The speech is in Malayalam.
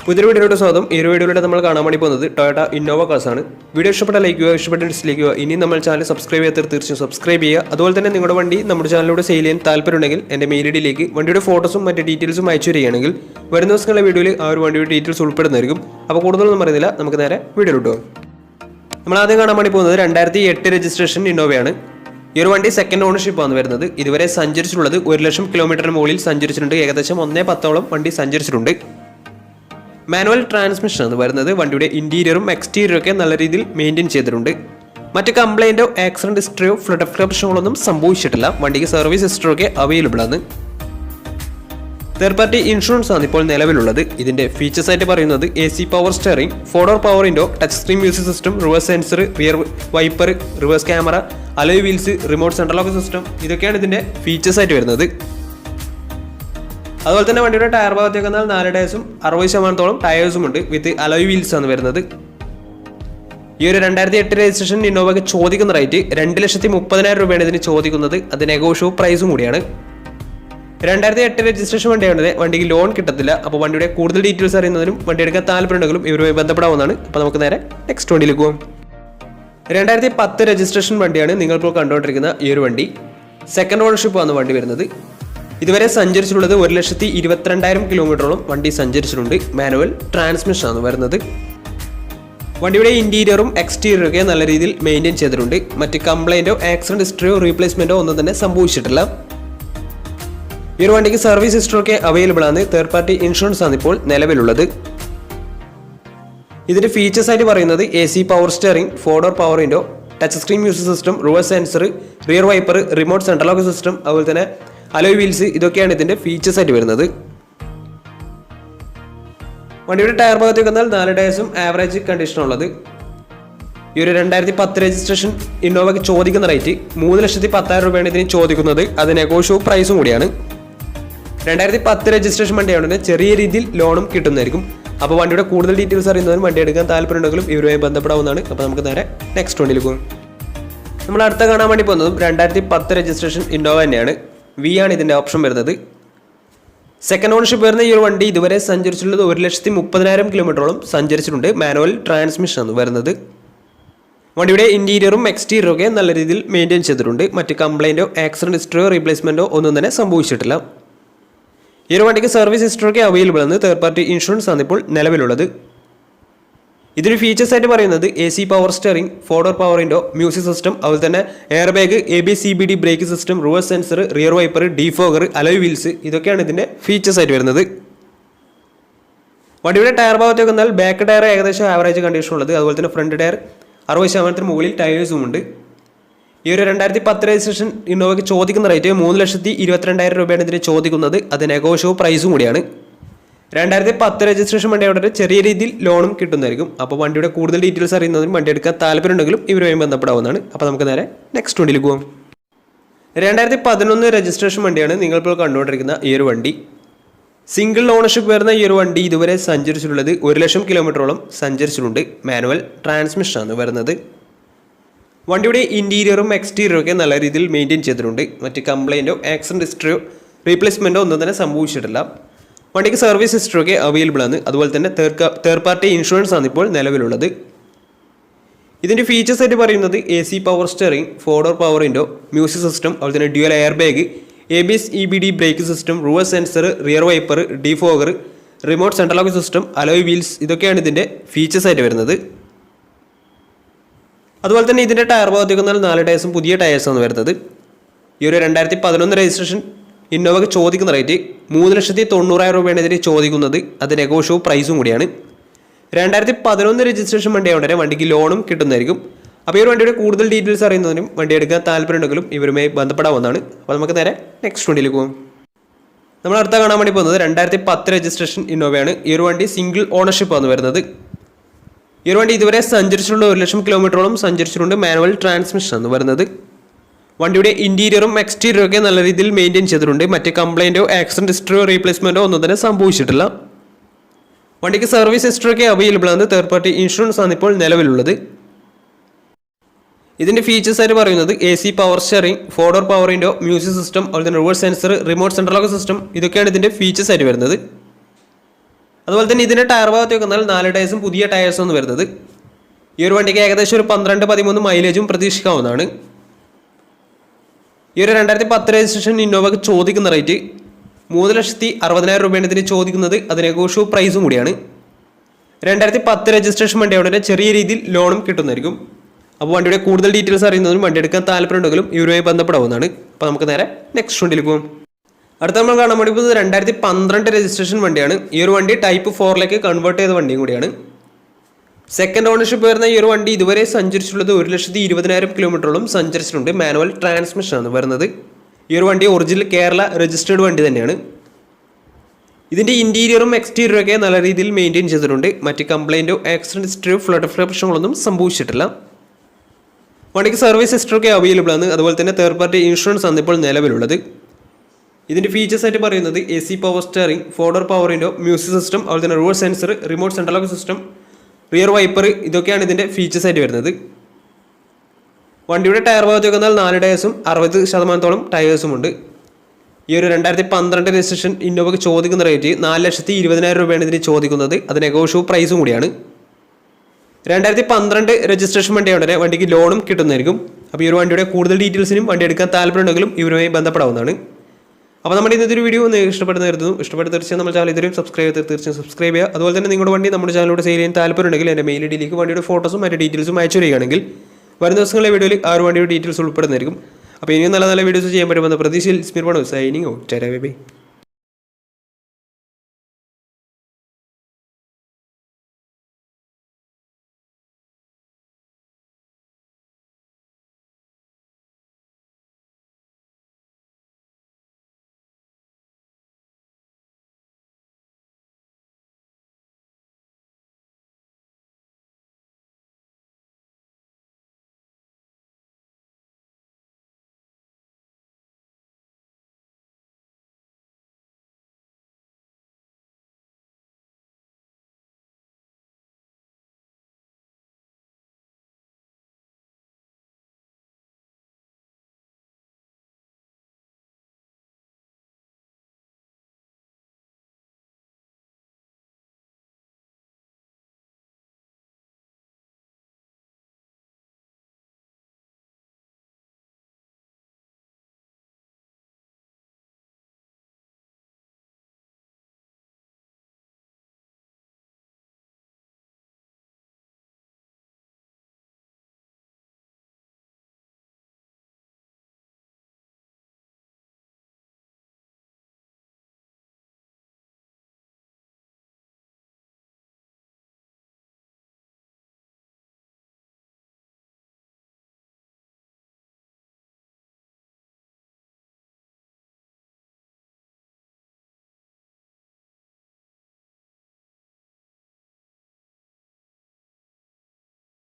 പുതിയൊരു വീഡിയോയുടെ സ്വാഗതം. ഈ ഒരു വീഡിയോയിലൂടെ നമ്മൾ കാണാൻ വേണ്ടി പോകുന്നത് ടൊയോട്ട ഇന്നോവ കാർസ് ആണ്. വീഡിയോ ഇഷ്ടപ്പെട്ട ലൈക്ക് ചെയ്യുക, ഇഷ്ടപ്പെട്ട ഡിസ്ലൈക്ക് ചെയ്യുക. ഇനി നമ്മൾ ചാനൽ സബ്സ്ക്രൈബ് ചെയ്യാത്ത തീർച്ചയായും സബ്സ്ക്രൈബ് ചെയ്യുക. അതുപോലെ തന്നെ നിങ്ങളുടെ വണ്ടി നമ്മുടെ ചാനലിലൂടെ സെയിൽ ചെയ്യാൻ താല്പര്യമുണ്ടെങ്കിൽ എൻ്റെ മെയിൽ ഐഡിയിലേക്ക് വണ്ടിയുടെ ഫോട്ടോസും മറ്റ് ഡീറ്റെയിൽസും അയച്ചു തരികയാണെങ്കിൽ വരുന്ന ദിവസങ്ങളിലെ വീഡിയോയിൽ ആ ഒരു വണ്ടിയുടെ ഡീറ്റെയിൽസ് ഉൾപ്പെടുന്നതായിരിക്കും. അപ്പോൾ കൂടുതലൊന്നും പറയുന്നില്ല, നമുക്ക് നേരെ വീഡിയോയിലോട്ട് പോകാം. നമ്മൾ ആദ്യം കാണാൻ വേണ്ടി പോകുന്നത് 2008 രജിസ്ട്രേഷൻ ഇന്നോവയാണ്. ഈ ഒരു വണ്ടി സെക്കൻഡ് ഓണർഷിപ്പ് ആണ് വരുന്നത്. ഇതുവരെ സഞ്ചരിച്ചിട്ടുള്ളത് 1,00,000 കിലോമീറ്ററിന് മുകളിൽ സഞ്ചരിച്ചിട്ടുണ്ട്. ഏകദേശം 1.10 വണ്ടി സഞ്ചരിച്ചിട്ടുണ്ട്. മാനുവൽ ട്രാൻസ്മിഷൻ ആണ് വരുന്നത്. വണ്ടിയുടെ ഇന്റീരിയറും എക്സ്റ്റീരിയറും ഒക്കെ നല്ല രീതിയിൽ മെയിൻറ്റെയിൻ ചെയ്തിട്ടുണ്ട്. മറ്റ് കംപ്ലൈൻറ്റോ ആക്സിഡന്റ് ഹിസ്റ്ററിയോ ഫ്ലഡ് പ്രശ്നങ്ങളൊന്നും സംഭവിച്ചിട്ടില്ല. വണ്ടിക്ക് സർവീസ് ഹിസ്റ്ററൊക്കെ അവൈലബിൾ ആണ്. തേർഡ് പാർട്ടി ഇൻഷുറൻസ് ആണ് ഇപ്പോൾ നിലവിലുള്ളത്. ഇതിന്റെ ഫീച്ചേഴ്സ് ആയിട്ട് പറയുന്നത് AC power steering, 4-door power window, touch screen music system, reverse sensor, rear wiper, reverse camera, alloy wheels, remote central lock system, ഇതൊക്കെയാണ് ഇതിന്റെ ഫീച്ചേഴ്സ് ആയിട്ട് വരുന്നത്. അതുപോലെ തന്നെ വണ്ടിയുടെ ടയർ ഭാഗത്തേക്ക് വന്നാൽ 4 ടയേഴ്സും 60% ടയേഴ്സും ഉണ്ട്. വിത്ത് അലോയ് വീൽസ് ആണ് വരുന്നത്. ഈ ഒരു 2008 രജിസ്ട്രേഷൻ ഇന്നോവയ്ക്ക് ചോദിക്കുന്ന റേറ്റ് 2,30,000 രൂപയാണ് ഇതിന് ചോദിക്കുന്നത്. അത് നെഗോഷ്യബിൾ പ്രൈസും കൂടിയാണ്. 2008 രജിസ്ട്രേഷൻ വണ്ടിയാണത്. വണ്ടിക്ക് ലോൺ കിട്ടത്തില്ല. അപ്പോൾ വണ്ടിയുടെ കൂടുതൽ ഡീറ്റെയിൽസ് അറിയുന്നതിനും വണ്ടി എടുക്കാൻ താല്പര്യമുണ്ടെങ്കിലും ഇവരുമായി ബന്ധപ്പെടാവുന്നതാണ്. അപ്പോൾ നമുക്ക് നേരെ നെക്സ്റ്റ് വണ്ടിയിലേക്ക് പോകാം. 2010 രജിസ്ട്രേഷൻ വണ്ടിയാണ് നിങ്ങളിപ്പോൾ കണ്ടുകൊണ്ടിരിക്കുന്ന ഈ ഒരു വണ്ടി. സെക്കൻഡ് ഓണർഷിപ്പ് ആണ് വണ്ടി വരുന്നത്. ഇതുവരെ സഞ്ചരിച്ചിട്ടുള്ളത് 1,22,000 കിലോമീറ്ററോളം വണ്ടി സഞ്ചരിച്ചിട്ടുണ്ട്. മാനുവൽ ട്രാൻസ്മിഷൻ ആണ് വരുന്നത്. വണ്ടിയുടെ ഇന്റീരിയറും എക്സ്റ്റീരിയറും ഒക്കെ നല്ല രീതിയിൽ മെയിൻറ്റെയിൻ ചെയ്തിട്ടുണ്ട്. മറ്റ് കംപ്ലൈൻറ്റോ ആക്സിഡന്റ് ഹിസ്റ്ററിയോ റീപ്ലേസ്മെന്റോ ഒന്നും തന്നെ സംഭവിച്ചിട്ടില്ല. ഈ ഒരു വണ്ടിക്ക് സർവീസ് ഹിസ്റ്ററൊക്കെ അവൈലബിൾ ആണ്. തേർഡ് പാർട്ടി ഇൻഷുറൻസ് ആണ് ഇപ്പോൾ നിലവിലുള്ളത്. ഇതിന്റെ ഫീച്ചേഴ്സ് ആയിട്ട് പറയുന്നത് AC power steering, 4-door power window, touch screen music system, reverse sensor, rear wiper, remote central lock system, അതുപോലെ തന്നെ അലോയ് വീൽസ്, ഇതൊക്കെയാണ് ഇതിന്റെ ഫീച്ചേഴ്സ് ആയിട്ട് വരുന്നത്. വണ്ടിയുടെ ടയർ ഭാഗത്തേക്ക് വന്നാൽ 4 ടയേഴ്സും ആവറേജ് കണ്ടീഷനുള്ളത്. ഈ ഒരു 2010 രജിസ്ട്രേഷൻ ഇന്നോവയ്ക്ക് ചോദിക്കുന്ന റേറ്റ് 3,10,000 രൂപയാണ് ഇതിന് ചോദിക്കുന്നത്. അത് നെഗോഷ്യബിൾ പ്രൈസും കൂടിയാണ്. 2010 രജിസ്ട്രേഷൻ വണ്ടിയാണെങ്കിൽ ചെറിയ രീതിയിൽ ലോണും കിട്ടുന്നതായിരിക്കും. അപ്പോൾ വണ്ടിയുടെ കൂടുതൽ ഡീറ്റെയിൽസ് അറിയുന്നതിനും വണ്ടി എടുക്കാൻ താല്പര്യമുണ്ടെങ്കിലും ഇവരുമായി ബന്ധപ്പെടാവുന്നതാണ്. അപ്പോൾ നമുക്ക് നേരെ നെക്സ്റ്റ് വണ്ടിയിൽ പോകും. നമ്മൾ അടുത്ത കാണാൻ വേണ്ടി പോകുന്നതും 2010 രജിസ്ട്രേഷൻ ഇന്നോവ തന്നെയാണ്. V ആണ് ഇതിൻ്റെ ഓപ്ഷൻ വരുന്നത്. സെക്കൻഡ് ഓണർഷിപ്പ് വരുന്ന ഈ ഒരു വണ്ടി ഇതുവരെ സഞ്ചരിച്ചിട്ടുള്ളത് 1,30,000 കിലോമീറ്ററോളം സഞ്ചരിച്ചിട്ടുണ്ട്. മാനുവൽ ട്രാൻസ്മിഷൻ ആണ് വരുന്നത്. വണ്ടിയുടെ ഇന്റീരിയറും എക്സ്റ്റീരിയറും ഒക്കെ നല്ല രീതിയിൽ മെയിൻറ്റെയിൻ ചെയ്തിട്ടുണ്ട്. മറ്റ് കംപ്ലൈൻറ്റോ ആക്സിഡന്റ് ഹിസ്റ്ററിയോ റീപ്ലേസ്മെന്റോ ഒന്നും തന്നെ സംഭവിച്ചിട്ടില്ല. ഈ ഒരു വണ്ടിക്ക് സർവീസ് ഹിസ്റ്ററൊക്കെ അവൈലബിൾ ആണ്. തേർഡ് പാർട്ടി ഇൻഷുറൻസ് ആണ് ഇപ്പോൾ നിലവിലുള്ളത്. ഇതിന് ഫീച്ചേഴ്സ് ആയിട്ട് പറയുന്നത് AC power steering, 4-door power window, music system, അതുപോലെ തന്നെ air bag, ABS-CBD brake system, reverse sensor, rear wiper, defogger, alloy wheels, ഇതൊക്കെയാണ് ഇതിന്റെ ഫീച്ചേഴ്സ് ആയിട്ട് വരുന്നത്. വണ്ടിയുടെ ടയർ ഭാഗത്തേക്ക് വന്നാൽ ബാക്ക് ടയർ ഏകദേശം ആവറേജ് കണ്ടീഷൻ ഉള്ളത്. അതുപോലെ തന്നെ ഫ്രണ്ട് ടയർ 60% മുകളിൽ ടയേഴ്സും ഉണ്ട്. ഈ ഒരു 2010 രജിസ്ട്രേഷൻ ഇന്നോവയ്ക്ക് ചോദിക്കുന്ന റേറ്റ് 3,22,000 രൂപയാണ് ഇതിന് ചോദിക്കുന്നത്. അത് നെഗോഷ്യബിൾ പ്രൈസും കൂടിയാണ്. 2010 രജിസ്ട്രേഷൻ വണ്ടിയുടെ ചെറിയ രീതിയിൽ ലോണും കിട്ടുന്നതായിരിക്കും. അപ്പോൾ വണ്ടിയുടെ കൂടുതൽ ഡീറ്റെയിൽസ് അറിയുന്നതിനും വണ്ടി എടുക്കാൻ താല്പര്യമുണ്ടെങ്കിലും ഇവരുമായി ബന്ധപ്പെടാവുന്നതാണ്. അപ്പോൾ നമുക്ക് നേരെ നെക്സ്റ്റ് വണ്ടിയിലേക്ക് പോകാം. 2011 രജിസ്ട്രേഷൻ വണ്ടിയാണ് നിങ്ങളിപ്പോൾ കണ്ടുകൊണ്ടിരിക്കുന്ന ഈ ഒരു വണ്ടി. സിംഗിൾ ഓണർഷിപ്പ് വരുന്ന ഈ ഒരു വണ്ടി ഇതുവരെ സഞ്ചരിച്ചിട്ടുള്ളത് 1,00,000 കിലോമീറ്ററോളം സഞ്ചരിച്ചിട്ടുണ്ട്. മാനുവൽ ട്രാൻസ്മിഷൻ ആണ് വരുന്നത്. വണ്ടിയുടെ ഇന്റീരിയറും എക്സ്റ്റീരിയറും ഒക്കെ നല്ല രീതിയിൽ മെയിൻറ്റെയിൻ ചെയ്തിട്ടുണ്ട്. മറ്റ് കംപ്ലൈൻറ്റോ ആക്സിഡന്റ് ഹിസ്റ്ററിയോ റീപ്ലേസ്മെൻറ്റോ ഒന്നും തന്നെ സംഭവിച്ചിട്ടില്ല. വണ്ടിക്ക് സർവീസ് ഹിസ്റ്ററൊക്കെ അവൈലബിൾ ആണ്. അതുപോലെ തന്നെ തേർഡ് പാർട്ടി ഇൻഷുറൻസ് ആണ് ഇപ്പോൾ നിലവിലുള്ളത്. ഇതിൻ്റെ ഫീച്ചേഴ്സ് ആയിട്ട് പറയുന്നത് AC power steering, 4-door power window, music system, അതുപോലെ തന്നെ dual air bag, ABS-EBD brake system, reverse sensor, rear wiper, defogger, remote central lock system, alloy wheels, ഇതൊക്കെയാണ് ഇതിൻ്റെ ഫീച്ചേഴ്സ് ആയിട്ട് വരുന്നത്. അതുപോലെ തന്നെ ഇതിൻ്റെ ടയർ ഭാഗത്തേക്ക് വന്നാൽ 4 ടയേഴ്സും പുതിയ ടയേഴ്സാണ് വരുന്നത്. ഈ ഒരു 2011 രജിസ്ട്രേഷൻ ഇന്നോവയ്ക്ക് ചോദിക്കുന്ന റേറ്റ് 3,90,000 രൂപയാണ് ഇതിന് ചോദിക്കുന്നത്. അത് നെഗോഷ്യബിൾ പ്രൈസും കൂടിയാണ്. 2011 രജിസ്ട്രേഷൻ വണ്ടിയായതുകൊണ്ട് വണ്ടിക്ക് ലോണും കിട്ടുന്നതായിരിക്കും. അപ്പോൾ ഈ ഒരു വണ്ടിയുടെ കൂടുതൽ ഡീറ്റെയിൽസ് അറിയുന്നതിനും വണ്ടി എടുക്കാൻ താല്പര്യമുണ്ടെങ്കിലും ഇവരുമായി ബന്ധപ്പെടാവുന്നതാണ്. അപ്പോൾ നമുക്ക് നേരെ നെക്സ്റ്റ് വണ്ടിയിലേക്ക് പോകും. നമ്മൾ അടുത്ത കാണാൻ വേണ്ടി പോകുന്നത് 2010 രജിസ്ട്രേഷൻ ഇന്നോവയാണ്. ഈ ഒരു വണ്ടി സിംഗിൾ ഓണർഷിപ്പ് ആണ് വരുന്നത്. ഈ ഒരു വണ്ടി ഇതുവരെ സഞ്ചരിച്ചിട്ടുള്ള 1,00,000 കിലോമീറ്ററോളം സഞ്ചരിച്ചിട്ടുണ്ട്. മാനുവൽ ട്രാൻസ്മിഷൻ ആണ് വരുന്നത്. വണ്ടിയുടെ ഇന്റീരിയറും എക്സ്റ്റീരിയറും ഒക്കെ നല്ല രീതിയിൽ മെയിൻറ്റെയിൻ ചെയ്തിട്ടുണ്ട്. മറ്റ് കംപ്ലൈൻറ്റോ ആക്സിഡന്റ് ഹിസ്റ്ററിയോ റീപ്ലേസ്മെന്റോ ഒന്നും തന്നെ സംഭവിച്ചിട്ടില്ല. വണ്ടിക്ക് സർവീസ് ഹിസ്റ്ററൊക്കെ അവൈലബിൾ ആണ്. തേർഡ് പാർട്ടി ഇൻഷുറൻസ് ആണ് ഇപ്പോൾ നിലവിലുള്ളത്. ഇതിൻ്റെ ഫീച്ചേഴ്സ് ആയിട്ട് പറയുന്നത് AC power steering, 4 door power window, music system, അതുപോലെ തന്നെ reverse sensor, remote central lock system, ഇതൊക്കെയാണ് ഇതിൻ്റെ ഫീച്ചേഴ്സ് ആയിട്ട് വരുന്നത്. അതുപോലെ തന്നെ ഇതിൻ്റെ ടയർ ഭാഗത്തേക്ക് വന്നാൽ 4 ടയേഴ്സും പുതിയ ടയേഴ്സും ആണ് വരുന്നത്. ഈ ഒരു വണ്ടിക്ക് ഏകദേശം ഒരു 12-13 മൈലേജും പ്രതീക്ഷിക്കാവുന്നതാണ്. ഈ ഒരു 2010 രജിസ്ട്രേഷൻ ഇന്നോവയ്ക്ക് ചോദിക്കുന്ന റേറ്റ് 3,60,000 രൂപയാണ് ഇതിന് ചോദിക്കുന്നത്. അത് നെഗോഷ്യബിൾ പ്രൈസും കൂടിയാണ്. 2010 രജിസ്ട്രേഷൻ വണ്ടിയോടെ തന്നെ ചെറിയ രീതിയിൽ ലോണും കിട്ടുന്നതായിരിക്കും. അപ്പോൾ വണ്ടിയുടെ കൂടുതൽ ഡീറ്റെയിൽസ് അറിയുന്നതിനും വണ്ടി എടുക്കാൻ താല്പര്യമുണ്ടെങ്കിലും ഇവരുമായി ബന്ധപ്പെടാവുന്നതാണ്. അപ്പോൾ നമുക്ക് നേരെ നെക്സ്റ്റ് വണ്ടിയിൽ പോകും. അടുത്ത നമ്മൾ കാണാൻ വേണ്ടി പോകുന്നത് 2012 രജിസ്ട്രേഷൻ വണ്ടിയാണ്. ഈ ഒരു വണ്ടി ടൈപ്പ് 4ലേക്ക് കൺവേർട്ട് ചെയ്ത വണ്ടിയും കൂടിയാണ്. സെക്കൻഡ് ഓണർഷിപ്പ് വരുന്ന ഈ ഒരു വണ്ടി ഇതുവരെ സഞ്ചരിച്ചിട്ടുള്ളത് 1,20,000 കിലോമീറ്ററോളം സഞ്ചരിച്ചിട്ടുണ്ട്. മാനുവൽ ട്രാൻസ്മിഷനാണ് വരുന്നത്. ഈ ഒരു വണ്ടി ഒറിജിനൽ കേരള രജിസ്റ്റേർഡ് വണ്ടി തന്നെയാണ്. ഇതിൻ്റെ ഇൻറ്റീരിയറും എക്സ്റ്റീരിയറും ഒക്കെ നല്ല രീതിയിൽ മെയിൻറ്റെയിൻ ചെയ്തിട്ടുണ്ട്. മറ്റ് കംപ്ലൈൻറ്റോ ആക്സിഡൻറ്റ് ഹിസ്റ്ററിയോ ഫ്ലഡ് പ്രശ്നങ്ങളൊന്നും സംഭവിച്ചിട്ടില്ല. വണ്ടിക്ക് സർവീസ് ഹിസ്റ്ററൊക്കെ അവൈലബിൾ ആണ്. അതുപോലെ തന്നെ തേർഡ് പാർട്ടി ഇൻഷുറൻസ് ആണ് ഇപ്പോൾ നിലവിലുള്ളത്. ഇതിൻ്റെ ഫീച്ചേഴ്സ് ആയിട്ട് പറയുന്നത് AC power steering, 4 door power window, music system, അതുപോലെ തന്നെ reverse sensor, remote central lock system, rear wiper, ഇതൊക്കെയാണ് ഇതിൻ്റെ ഫീച്ചേഴ്സ് ആയിട്ട് വരുന്നത്. വണ്ടിയുടെ ടയർ ഭാഗത്തേക്ക് വന്നാൽ 4 ടയേഴ്സും 60% ടയേഴ്സും ഉണ്ട്. ഈ ഒരു 2012 രജിസ്ട്രേഷൻ ഇന്നോവയ്ക്ക് ചോദിക്കുന്ന റേറ്റ് 4,20,000 രൂപയാണ് ഇതിന് ചോദിക്കുന്നത്. അത് നെഗോഷ്യബിൾ പ്രൈസും കൂടിയാണ്. 2012 രജിസ്ട്രേഷൻ വണ്ടിയാണ് വണ്ടിക്ക് ലോണും കിട്ടുന്നതായിരിക്കും. അപ്പോൾ ഈ ഒരു വണ്ടിയുടെ കൂടുതൽ ഡീറ്റെയിൽസിനും വണ്ടി എടുക്കാൻ താല്പര്യമുണ്ടെങ്കിലും ഇവരുമായി ബന്ധപ്പെടാവുന്നതാണ്. അപ്പോൾ നമ്മുടെ ഇന്നത്തെ ഒരു വീഡിയോ ഒന്ന് ഇഷ്ടപ്പെടുന്നതായിരുന്നു. ഇഷ്ടപ്പെട്ട തീർച്ചയായും നമ്മുടെ ചാനൽ ഇതുവരെയും തീർച്ചയായും സബ്സ്ക്രൈബ് ചെയ്യുക. അതുപോലെ തന്നെ നിങ്ങളുടെ വണ്ടി നമ്മുടെ ചാനലിലൂടെ സെയിൽ ചെയ്യാൻ താല്പര്യമുണ്ടെങ്കിൽ എൻ്റെ മെയിൽ ഐഡിയിലേക്ക് വണ്ടിയുടെ ഫോട്ടോസും മറ്റു ഡീറ്റെയിൽസും അയച്ചു വരികയാണെങ്കിൽ വരും ദിവസങ്ങളിലെ വീഡിയോയിൽ ആ ഒരു വണ്ടിയുടെ ഡീറ്റെയിൽസ് ഉൾപ്പെടുന്നതായിരിക്കും. അപ്പോൾ ഇനിയും നല്ല നല്ല വീഡിയോസ് ചെയ്യാൻ പറ്റുമെന്ന പ്രതീക്ഷയിൽ സ്മിർവാണ് സൈനിങ് ഔട്ട്. Bye bye.